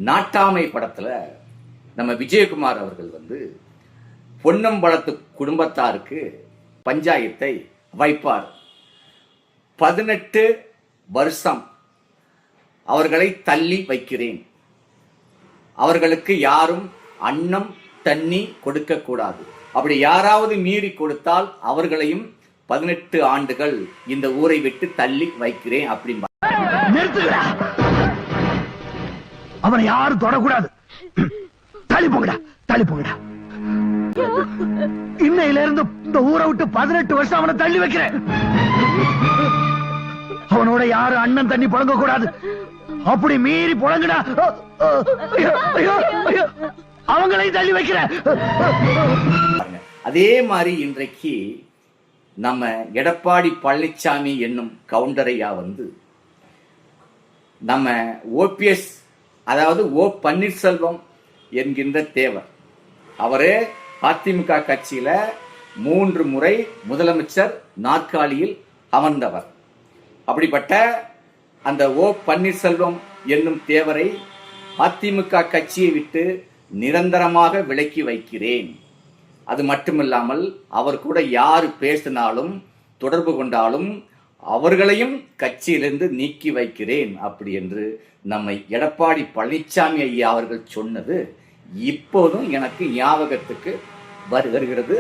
நாட்டாமை படத்துல நம்ம விஜயகுமார் அவர்கள் பொன்னம்பலத்து குடும்பத்தாருக்கு பஞ்சாயத்தை வைப்பார். 18 வருஷம் அவர்களை தள்ளி வைக்கிறேன். அவர்களுக்கு யாரும் அன்னம் தண்ணி கொடுக்க கூடாது. அப்படி யாராவது மீறி கொடுத்தால் அவர்களையும் 18 ஆண்டுகள் இந்த ஊரை விட்டு தள்ளி வைக்கிறேன் அப்படின்னு. அவனை யாரும் தொடக்கூடாது. தள்ளி போங்கடா, தள்ளி போங்கடா. இன்னையில இருந்து இந்த ஊரை விட்டு 18 வருஷம் அவனை தள்ளி வைக்கிறேன். அவனோட யாரும் அண்ணன் தண்ணி புழங்க கூடாது. அப்படி மீறி புழங்குடா, அவங்களையும் தள்ளி வைக்கிறேன். அதே மாதிரி இன்றைக்கு நம்ம எடப்பாடி பழனிசாமி என்னும் கவுண்டரையா நம்ம ஓபிஎஸ், அதாவது ஓ பன்னீர்செல்வம் என்கின்ற தேவர், அவரே அதிமுக கட்சியில 3 முறை முதலமைச்சர் நாற்காலியில் அமர்ந்தவர். அப்படிப்பட்ட அந்த ஓ பன்னீர்செல்வம் என்னும் தேவரை அதிமுக கட்சியை விட்டு நிரந்தரமாக விலக்கி வைக்கிறேன். அது மட்டுமில்லாமல் அவர் கூட யார் பேசினாலும் தொடர்பு கொண்டாலும் அவர்களையும் கட்சியிலிருந்து நீக்கி வைக்கிறேன் அப்படி என்று நம்மை எடப்பாடி பழனிசாமி ஐயா அவர்கள் சொன்னது இப்போதும் எனக்கு ஞாபகத்துக்கு வருகிறது.